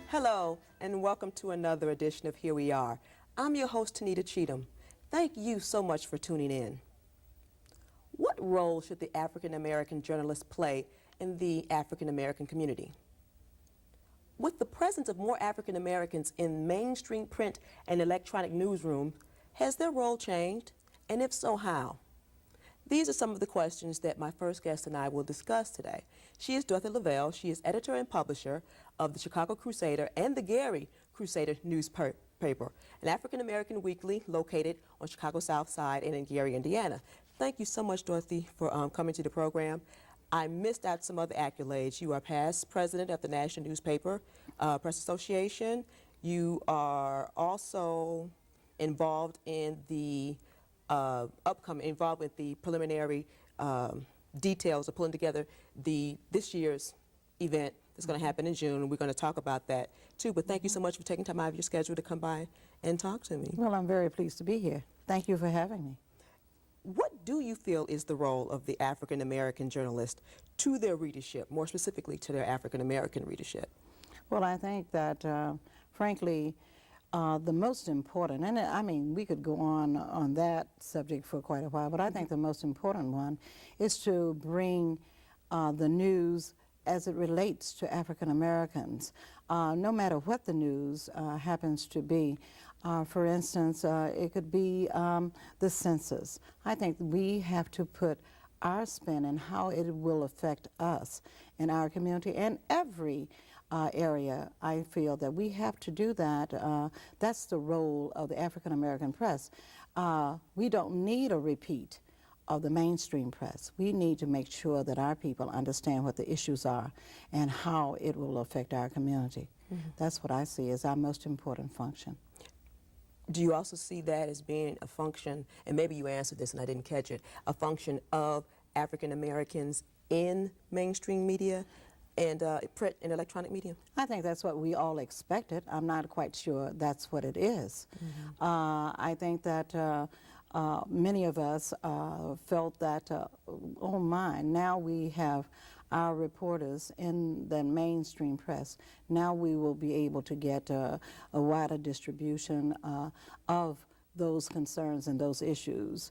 Hello, and welcome to another edition of Here We Are. I'm your host, Tonita Cheatham. Thank you so much for tuning in. What role should the African American journalist play in the African American community? With the presence of more African Americans in mainstream print and electronic newsrooms, has their role changed? And if so, how? These are some of the questions that my first guest and I will discuss today. She is Dorothy Leavell. She is editor and publisher of the Chicago Crusader and the Gary Crusader newspaper, an African-American weekly located on Chicago's South Side and in Gary, Indiana. Thank you so much, Dorothy, for coming to the program. I missed out some other accolades. You are past president of the National Newspaper Press Association. You are also involved in the involved with the preliminary details of pulling together this year's event that's going to happen in June, and we're going to talk about that too. But thank you so much for taking time out of your schedule to come by and talk to me. Well, I'm very pleased to be here. Thank you for having me. What do you feel is the role of the African American journalist to their readership, more specifically to their African American readership? Well, I think that, frankly, the most important, and I mean, we could go on that subject for quite a while, but I think the most important one is to bring the news as it relates to African Americans, no matter what the news happens to be. For instance, it could be the census. I think we have to put our spin and how it will affect us in our community and every area. I feel that we have to do that. That's the role of the African American press. We don't need a repeat of the mainstream press. We need to make sure that our people understand what the issues are and how it will affect our community. That's what I see as our most important function. Do you also see that as being a function, and maybe you answered this and I didn't catch it, a function of African Americans in mainstream media and print and electronic media? I think that's what we all expected. I'm not quite sure that's what it is. I think that many of us felt that, oh my, now we have our reporters in the mainstream press. Now we will be able to get a wider distribution of those concerns and those issues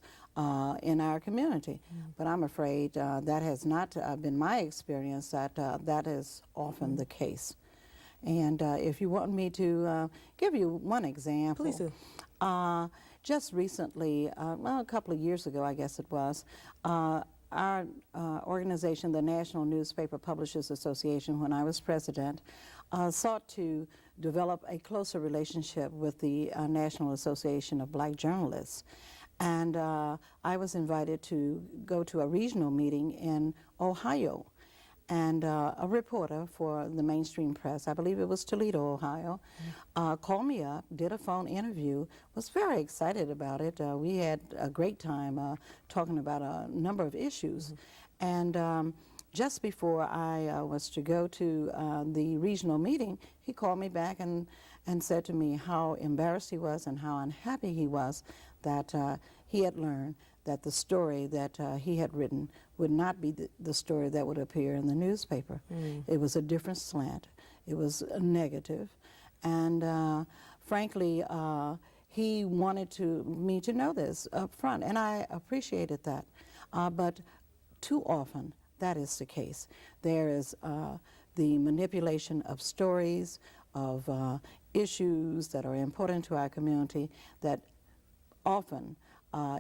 in our community. But I'm afraid that has not been my experience, that that is often the case. And if you want me to give you one example. Please do. Just recently, well, a couple of years ago, I guess it was, our organization, the National Newspaper Publishers Association, when I was president, sought to develop a closer relationship with the National Association of Black Journalists. And I was invited to go to a regional meeting in Ohio. And a reporter for the mainstream press, I believe it was Toledo, Ohio, called me up, did a phone interview, was very excited about it. We had a great time talking about a number of issues. And just before I was to go to the regional meeting, he called me back and said to me how embarrassed he was and how unhappy he was that he had learned that the story that he had written would not be the story that would appear in the newspaper. It was a different slant. It was a negative. And frankly, he wanted me to know this up front, and I appreciated that. But too often, that is the case. There is the manipulation of stories, of issues that are important to our community that often,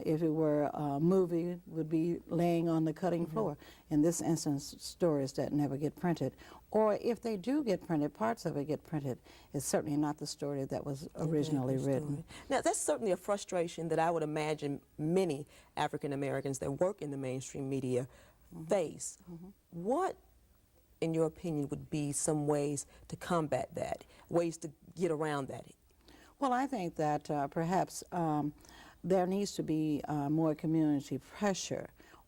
if it were a movie, would be laying on the cutting floor. In this instance, stories that never get printed. Or if they do get printed, parts of it get printed, it's certainly not the story that was originally written. Now, that's certainly a frustration that I would imagine many African Americans that work in the mainstream media face. What, in your opinion, would be some ways to combat that, ways to get around that? Well, I think that perhaps there needs to be more community pressure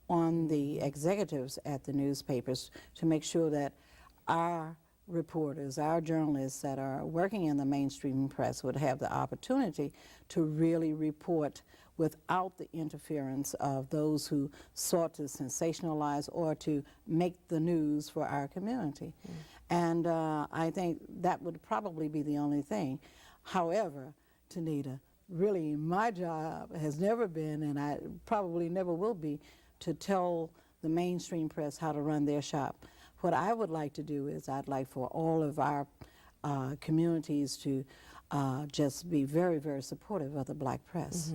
on the executives at the newspapers to make sure that our reporters, our journalists that are working in the mainstream press would have the opportunity to really report without the interference of those who sought to sensationalize or to make the news for our community. And I think that would probably be the only thing. However, Tonita, really my job has never been, and I probably never will be, to tell the mainstream press how to run their shop. What I would like to do is I'd like for all of our communities to just be very, very supportive of the black press.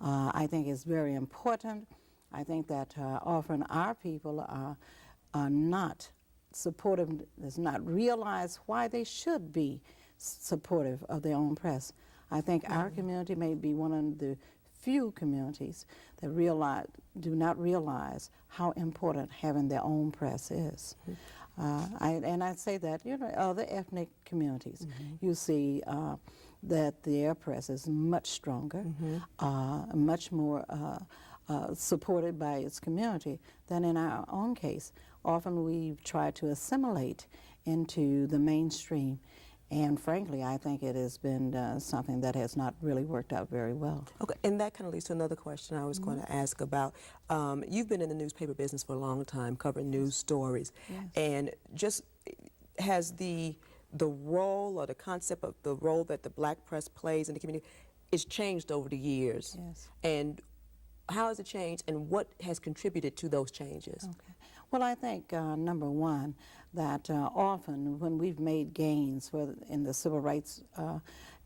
I think it's very important. I think that often our people are not supportive, does not realize why they should be supportive of their own press. I think our community may be one of the few communities that do not realize how important having their own press is. And I say that, you know, other ethnic communities, you see that their press is much stronger, much more supported by its community than in our own case. Often we try to assimilate into the mainstream, and frankly, I think it has been something that has not really worked out very well. Okay, and that kind of leads to another question I was going to ask about. You've been in the newspaper business for a long time, covering news stories, and just has the role or the concept of the role that the black press plays in the community is changed over the years. Yes. And how has it changed, and what has contributed to those changes? Okay. Well, I think, number one, that often when we've made gains in the civil rights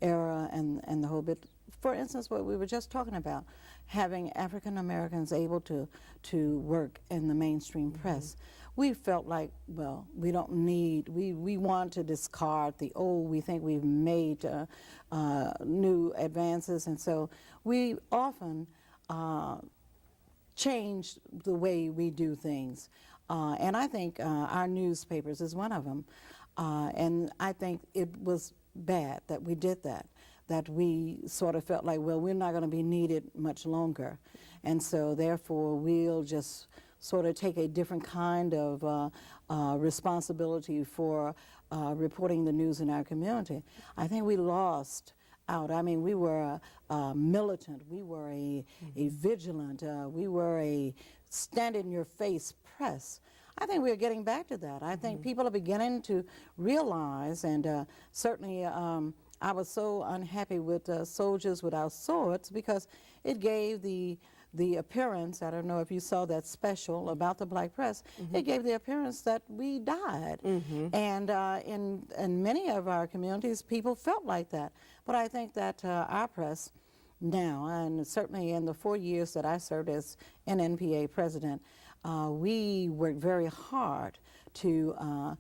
era and the whole bit, for instance, what we were just talking about, having African Americans able to work in the mainstream press, we felt like, well, we don't need, we want to discard the old. We think we've made new advances, and so we often changed the way we do things. And I think our newspapers is one of them. And I think it was bad that we did that, that we sort of felt like, well, we're not going to be needed much longer. And so therefore, we'll just sort of take a different kind of responsibility for reporting the news in our community. I think we lost out. I mean, we were militant, we were a vigilant, we were a stand-in-your-face press. I think we're getting back to that. I think people are beginning to realize, and certainly I was so unhappy with Soldiers Without Swords because it gave the appearance, I don't know if you saw that special about the black press, it gave the appearance that we died. And in many of our communities, people felt like that. But I think that our press now, and certainly in the 4 years that I served as NNPA president, we worked very hard to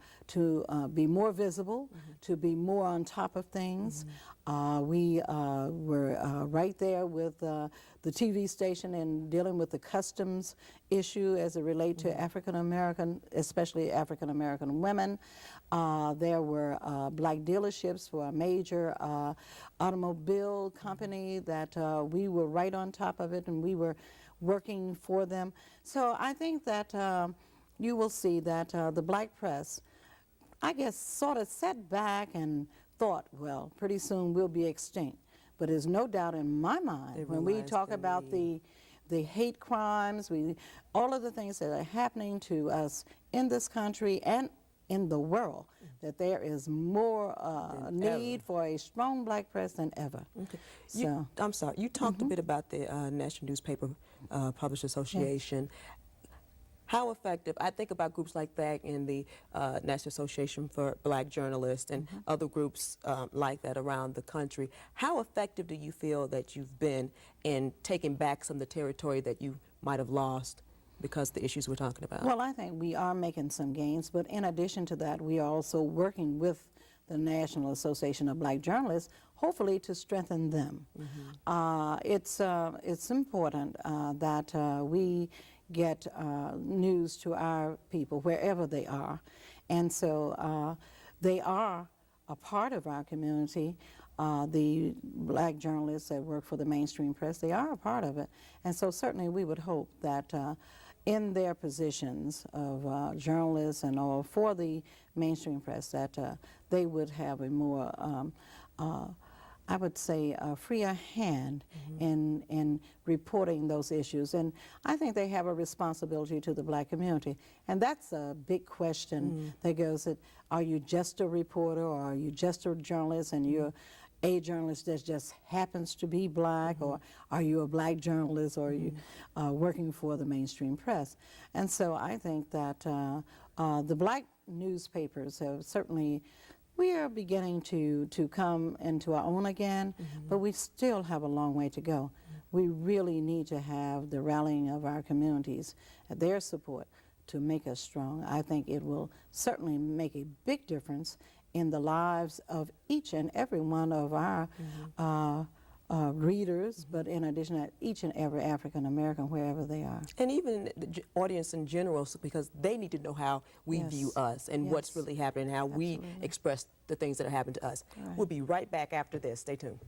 be more visible, to be more on top of things. We were right there with the TV station and dealing with the customs issue as it relates to African American, especially African American women. There were black dealerships for a major automobile company that we were right on top of it, and we were working for them. So I think that you will see that the black press, I guess, sort of sat back and thought, well, pretty soon we'll be extinct. But there's no doubt in my mind when we talk about the hate crimes, all of the things that are happening to us in this country and in the world, that there is more need for a strong black press than ever. Okay. So, I'm sorry, you talked a bit about the National Newspaper Publishers Association. How effective, I think about groups like that in the National Association for Black Journalists and other groups like that around the country. How effective do you feel that you've been in taking back some of the territory that you might have lost because of the issues we're talking about? well, I think we are making some gains, but in addition to that, we are also working with the National Association of Black Journalists, hopefully to strengthen them. It's important that we get news to our people wherever they are. And so they are a part of our community. The black journalists that work for the mainstream press, they are a part of it. And so certainly we would hope that in their positions of journalists and all for the mainstream press, that they would have a more I would say, a freer hand in reporting those issues. And I think they have a responsibility to the black community. And that's a big question that goes at, are you just a reporter, or are you just a journalist, and you're a journalist that just happens to be black, or are you a black journalist, or are you working for the mainstream press? And so I think that the black newspapers have certainly, we are beginning to come into our own again, but we still have a long way to go. We really need to have the rallying of our communities, their support, to make us strong. I think it will certainly make a big difference in the lives of each and every one of our readers, but in addition to each and every African American, wherever they are. And even the audience in general, because they need to know how we view us and what's really happening, how we express the things that are happening to us. Right. We'll be right back after this. Stay tuned.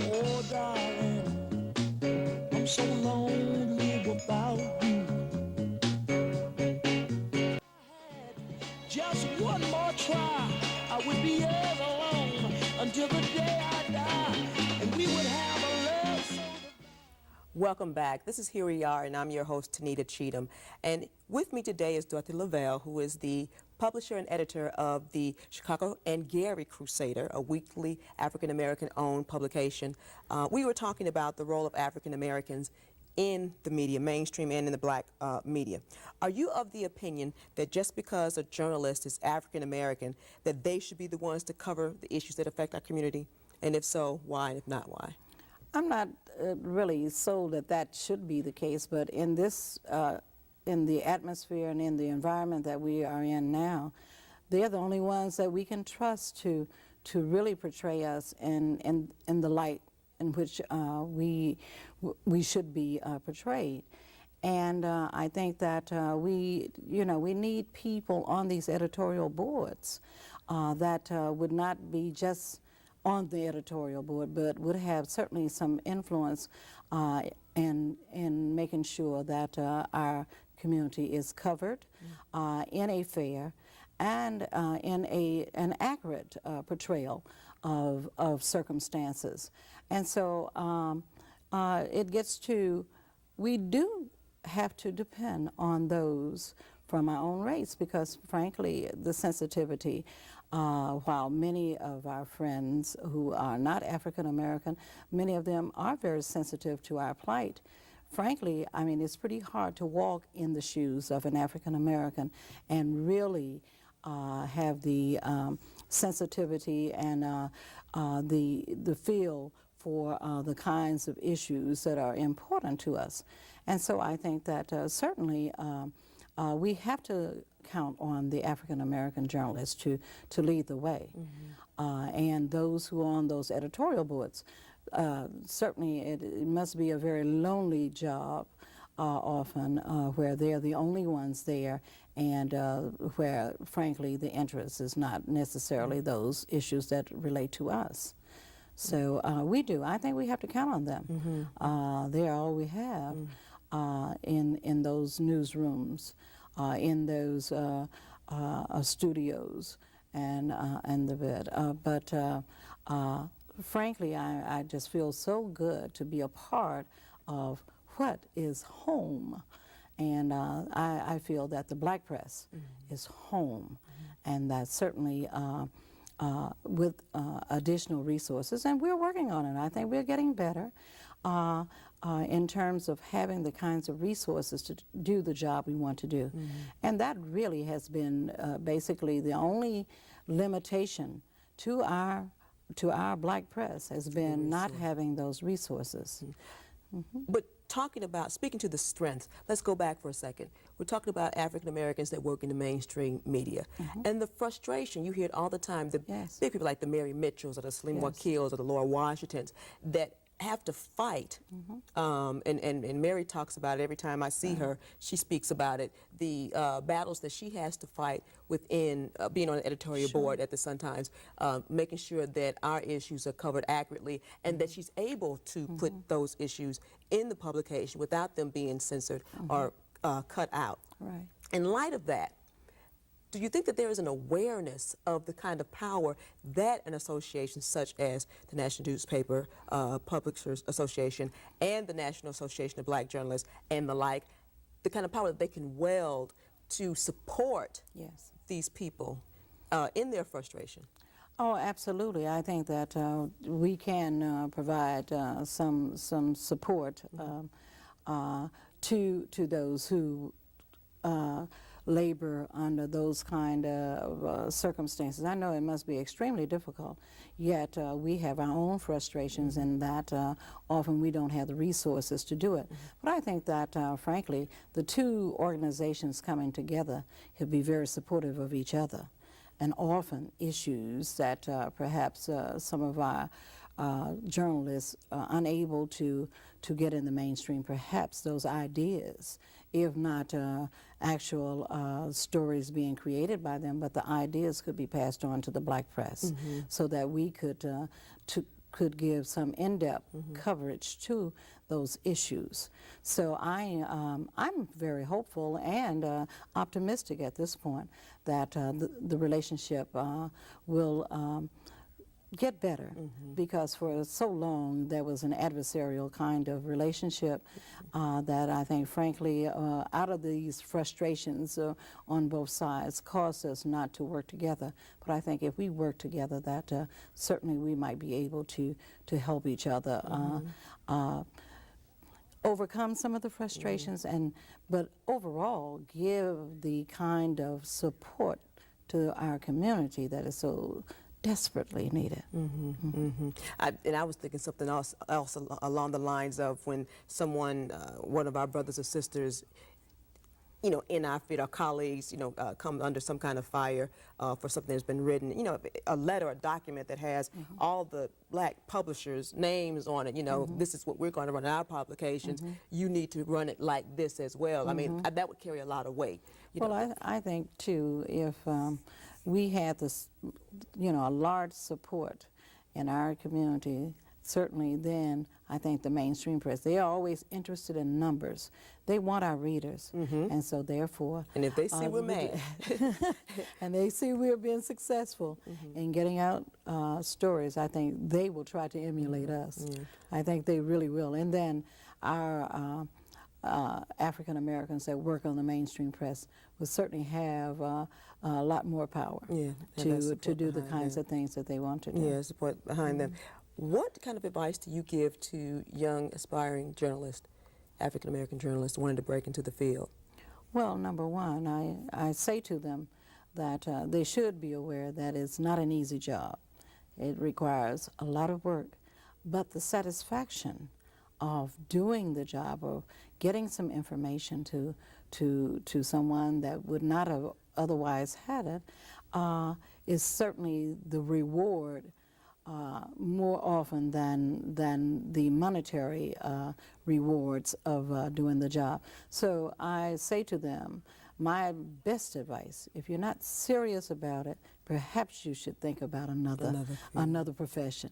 Oh, darling, I'm so lonely without you. Just one more try, I would be all alone until the day I die, and we would have a love so divine. Welcome back. This is Here We Are, and I'm your host, Tonita Cheatham. And with me today is Dorothy Leavell, who is the publisher and editor of the Chicago and Gary Crusader, a weekly African-American-owned publication. We were talking about the role of African-Americans in the media, mainstream and in the black media. Are you of the opinion that just because a journalist is African-American, that they should be the ones to cover the issues that affect our community? And if so, why? And if not, why? I'm not really sold that that should be the case, but in this, in the atmosphere and in the environment that we are in now, they're the only ones that we can trust to really portray us in the light in which we should be portrayed. And I think that we need people on these editorial boards that would not be just on the editorial board, but would have certainly some influence in making sure that our community is covered in a fair and in an accurate portrayal of circumstances. And so it gets to, we do have to depend on those from our own race, because frankly the sensitivity, while many of our friends who are not African American, many of them are very sensitive to our plight. Frankly, I mean, it's pretty hard to walk in the shoes of an African American and really have the sensitivity and the feel for the kinds of issues that are important to us. And so I think that certainly we have to count on the African American journalists to lead the way. And those who are on those editorial boards, certainly it must be a very lonely job often, where they're the only ones there, and where frankly the interest is not necessarily those issues that relate to us. So I think we have to count on them. They're all we have in those newsrooms, in those studios, and the bit. But frankly, I just feel so good to be a part of what is home. And I feel that the black press is home, and that certainly with additional resources, and we're working on it. I think we're getting better in terms of having the kinds of resources to do the job we want to do. And that really has been basically the only limitation to our black press, has been not having those resources. But speaking to the strengths, let's go back for a second. We're talking about African Americans that work in the mainstream media. And the frustration, you hear it all the time, the big people like the Mary Mitchells or the Salim Wakils or the Laura Washingtons, that have to fight, and Mary talks about it every time I see her. She speaks about it, the battles that she has to fight within being on the editorial board at the Sun-Times, making sure that our issues are covered accurately, and that she's able to put those issues in the publication without them being censored or cut out. Right. In light of that, do you think that there is an awareness of the kind of power that an association such as the National Newspaper Publishers Association and the National Association of Black Journalists and the like, the kind of power that they can wield to support these people in their frustration? Oh, absolutely. I think that we can provide some support to those who labor under those kind of circumstances. I know it must be extremely difficult, yet we have our own frustrations in that often we don't have the resources to do it. But I think that, frankly, the two organizations coming together could be very supportive of each other. And often issues that perhaps some of our journalists are unable to get in the mainstream, perhaps those ideas, if not actual stories being created by them, but the ideas could be passed on to the black press so that we could give some in-depth coverage to those issues. So I'm very hopeful and optimistic at this point that the relationship will get better, because for so long there was an adversarial kind of relationship that I think, frankly, out of these frustrations on both sides caused us not to work together. But I think if we work together, that certainly we might be able to help each other overcome some of the frustrations, but overall give the kind of support to our community that is so desperately needed. And I was thinking something else along the lines of when someone, one of our brothers or sisters, you know, in our field, our colleagues, you know, come under some kind of fire for something that's been written, you know, a letter, a document that has all the black publishers' names on it, you know, this is what we're going to run in our publications, you need to run it like this as well. I mean, that would carry a lot of weight. Well, I think, too, if we had this, you know, a large support in our community, certainly then I think the mainstream press, they are always interested in numbers. They want our readers, and so therefore... And if they see we're mad. and they see we're being successful in getting out stories, I think they will try to emulate us. I think they really will. And then our African Americans that work on the mainstream press will certainly have a lot more power to do the kinds of things that they want to do. Yeah, support behind them. What kind of advice do you give to young aspiring journalists, African American journalists wanting to break into the field? Well, number one, I say to them that they should be aware that it's not an easy job. It requires a lot of work, but the satisfaction of doing the job, of getting some information to someone that would not have otherwise had it, is certainly the reward more often than the monetary rewards of doing the job. So I say to them, my best advice, if you're not serious about it, perhaps you should think about another profession.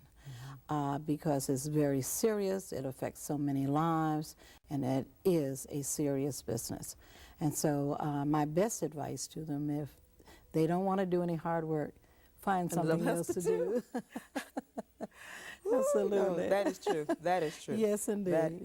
Because it's very serious, it affects so many lives, and it is a serious business. And so my best advice to them, if they don't want to do any hard work, find something else to do. Absolutely. No, that is true. That is true. Yes, indeed.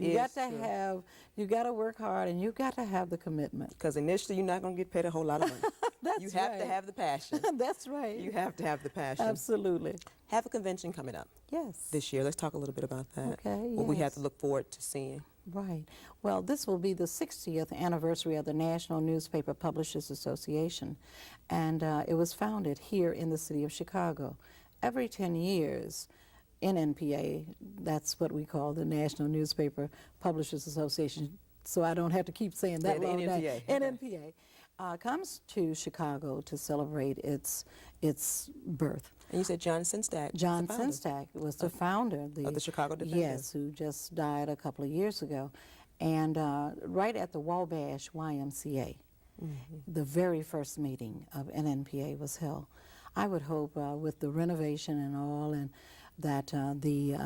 You got to work hard, and you got to have the commitment. Because initially you're not going to get paid a whole lot of money. That's you have to have the passion. That's right. You have to have the passion. Absolutely. Have a convention coming up. Yes. This year. Let's talk a little bit about that. Okay. What we have to look forward to seeing. Right. Well, this will be the 60th anniversary of the National Newspaper Publishers Association, and it was founded here in the city of Chicago. Every 10 years, NNPA, that's what we call the National Newspaper Publishers Association, so I don't have to keep saying that long. NNPA. NNPA. comes to Chicago to celebrate its birth. And you said John Sinstack. John Sinstack was the founder of the Chicago Defender. Yes, who just died a couple of years ago. And right at the Wabash YMCA, the very first meeting of NNPA was held. I would hope with the renovation and all, and that the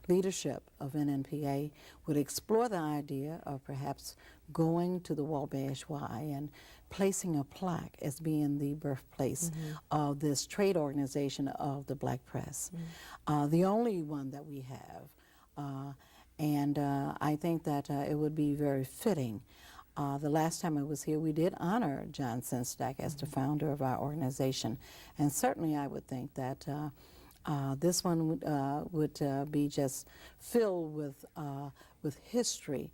leadership of NNPA would explore the idea of perhaps going to the Wabash Y and placing a plaque as being the birthplace of this trade organization of the black press, the only one that we have. And I think that it would be very fitting. The last time I was here, we did honor John Sinstack as the founder of our organization. And certainly I would think that this one would be just filled with history.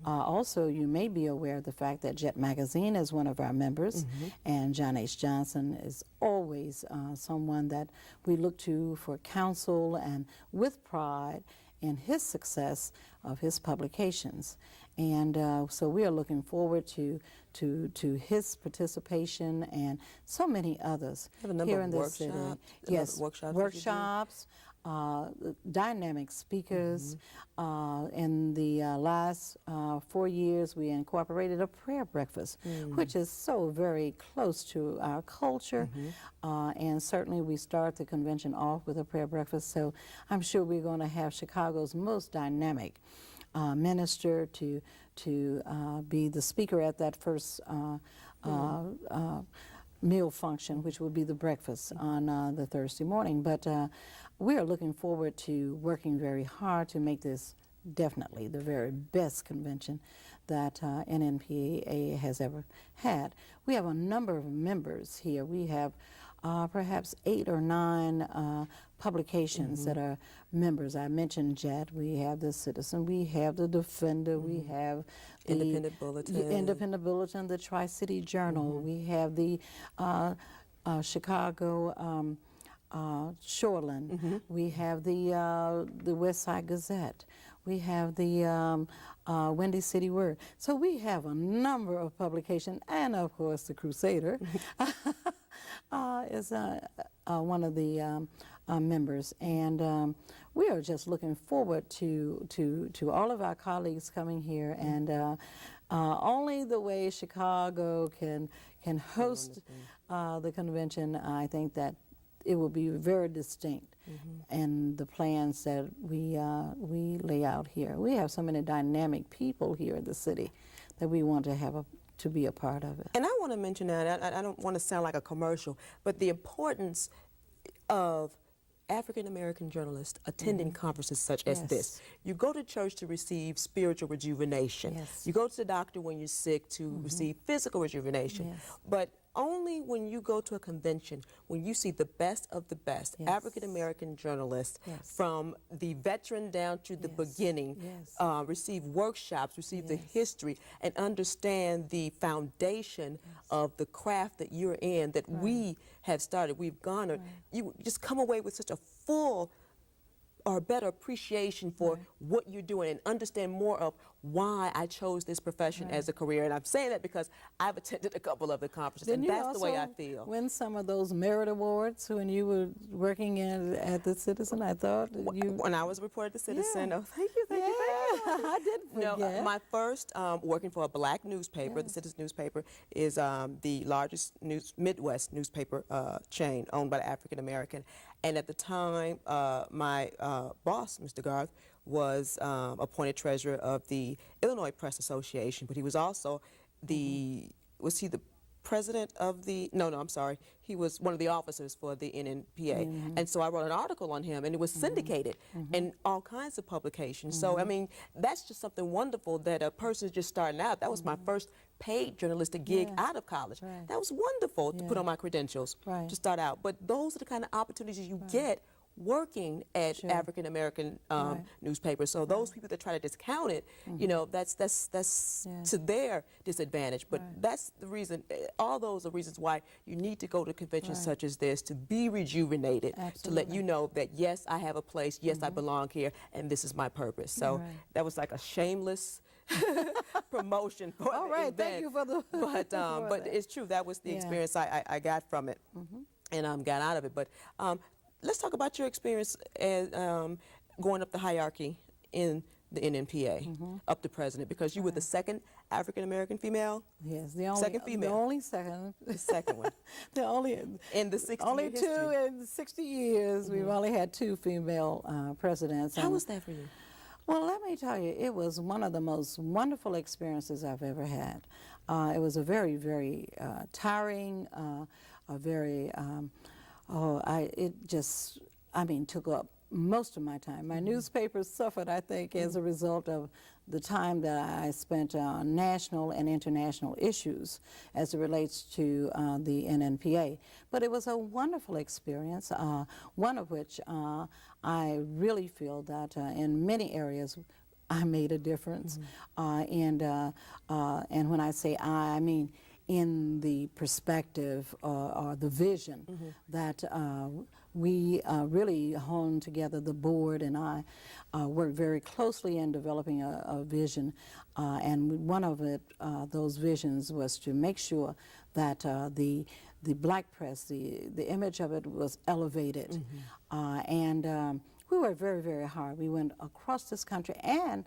Also, you may be aware of the fact that Jet Magazine is one of our members, and John H. Johnson is always someone that we look to for counsel and with pride in his success of his publications. And so we are looking forward to his participation and so many others here in this city. Yes, workshops, dynamic speakers. In the last 4 years, we incorporated a prayer breakfast, which is so very close to our culture. And certainly we start the convention off with a prayer breakfast. So I'm sure we're going to have Chicago's most dynamic minister to be the speaker at that first meal function, which will be the breakfast on the Thursday morning. But we are looking forward to working very hard to make this definitely the very best convention that NNPA has ever had. We have a number of members here. We have perhaps 8 or 9 publications that are members. I mentioned JET, we have the Citizen, we have the Defender, we have the Independent Bulletin, the Tri-City Journal, we have the Chicago Shoreland, we have the West Side Gazette, we have the Windy City Word. So we have a number of publications, and of course the Crusader is one of the members, and we are just looking forward to all of our colleagues coming here, and only the way Chicago can host the convention, I think that it will be very distinct in the plans that we lay out here. We have so many dynamic people here in the city that we want to have to be a part of it. And I want to mention that, I don't want to sound like a commercial, but the importance of African-American journalists attending conferences such as this. You go to church to receive spiritual rejuvenation. You go to the doctor when you're sick to receive physical rejuvenation. But only when you go to a convention, when you see the best of the best African-American journalists from the veteran down to the beginning, receive workshops, receive the history, and understand the foundation of the craft that you're in, that we have started, we've garnered, you just come away with such a full or better appreciation for what you're doing and understand more of why I chose this profession as a career. And I'm saying that because I've attended a couple of the conferences, and that's the way I feel. Win some of those merit awards when you were working at the Citizen, I thought? When I was a reporter at the Citizen, oh, thank you. I didn't forget. No, my first working for a black newspaper, the Citizen newspaper, is the largest Midwest newspaper chain owned by the African American. And at the time, my boss, Mr. Garth, was appointed treasurer of the Illinois Press Association, but he was also was he the president of the, no, I'm sorry, he was one of the officers for the NNPA. And so I wrote an article on him, and it was syndicated in all kinds of publications. So, I mean, that's just something wonderful that a person is just starting out. That was my first paid journalistic gig out of college. That was wonderful to put on my credentials to start out. But those are the kind of opportunities you get working at African-American newspapers. So those people that try to discount it, you know, that's to their disadvantage. But that's the reason, all those are reasons why you need to go to conventions such as this, to be rejuvenated, to let you know that, yes, I have a place, yes, I belong here, and this is my purpose. So that was like a shameless promotion for All the right, event. thank you for the. But for that. it's true. That was the Yeah. experience I got from it, and got out of it. But let's talk about your experience as going up the hierarchy in the NNPA, up to president, because you were the second African American female, Yes, the only second female. The only second. the second one The only. in the 60 Only year two history. in 60 years. We've only had two female presidents. How and- was that for you? Well, let me tell you, it was one of the most wonderful experiences I've ever had. It was a very, very tiring, a very, took up most of my time. My newspapers suffered, I think, as a result of the time that I spent on national and international issues as it relates to the NNPA. But it was a wonderful experience, one of which I really feel that in many areas I made a difference. And when I say I mean in the perspective or the vision that we really honed together, the board and I worked very closely in developing a vision, and one of those visions was to make sure that the black press, the image of it was elevated, and we worked very, very hard. We went across this country and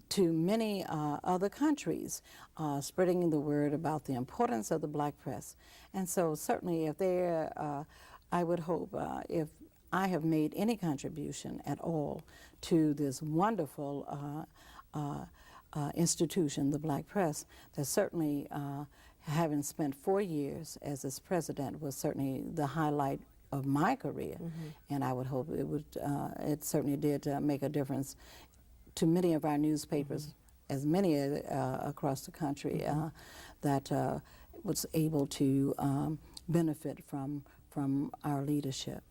to many other countries, spreading the word about the importance of the black press. And so certainly if I would hope if I have made any contribution at all to this wonderful institution, the black press, that certainly having spent 4 years as its president was certainly the highlight of my career. And I would hope it certainly did make a difference to many of our newspapers, as many across the country, that was able to benefit from our leadership.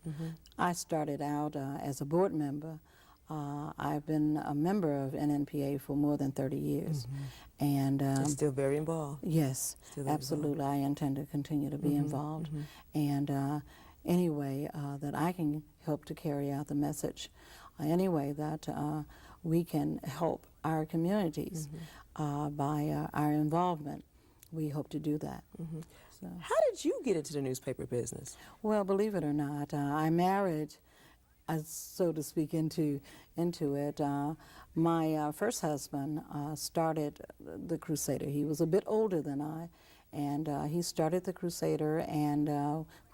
I started out as a board member. I've been a member of NNPA for more than 30 years. And Still very involved. yes, Still very absolutely. I intend to continue to be involved. And any way that I can help to carry out the message, any way that we can help our communities by our involvement, we hope to do that. So. How did you get into the newspaper business? Well, believe it or not, I married, so to speak, into it. My first husband started the Crusader. He was a bit older than I, and he started the Crusader, and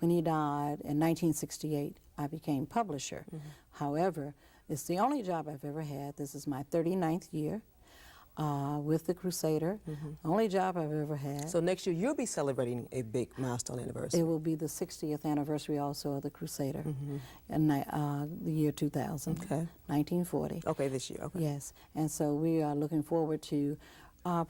when he died in 1968, I became publisher. However, it's the only job I've ever had. This is my 39th year with the Crusader. Only job I've ever had. So next year you'll be celebrating a big milestone anniversary. It will be the 60th anniversary also of the Crusader in the year 2000, Okay. 1940. Okay, this year. Okay. Yes, and so we are looking forward to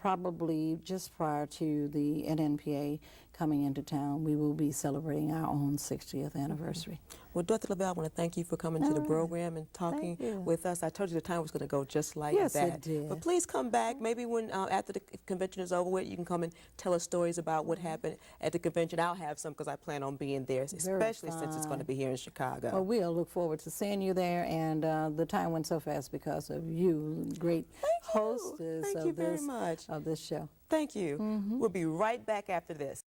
probably just prior to the NNPA coming into town, we will be celebrating our own 60th anniversary. Well, Dorothy Leavell, I want to thank you for coming to the program and talking Thank you. with us. I told you the time was going to go just like Yes, that. it did. But please come back. Maybe when after the convention is over with, you can come and tell us stories about what happened at the convention. I'll have some because I plan on being there, especially since it's going to be here in Chicago. Well, we'll look forward to seeing you there, and the time went so fast because of you, great hostess Thank you very of much. this show. Thank you. We'll be right back after this.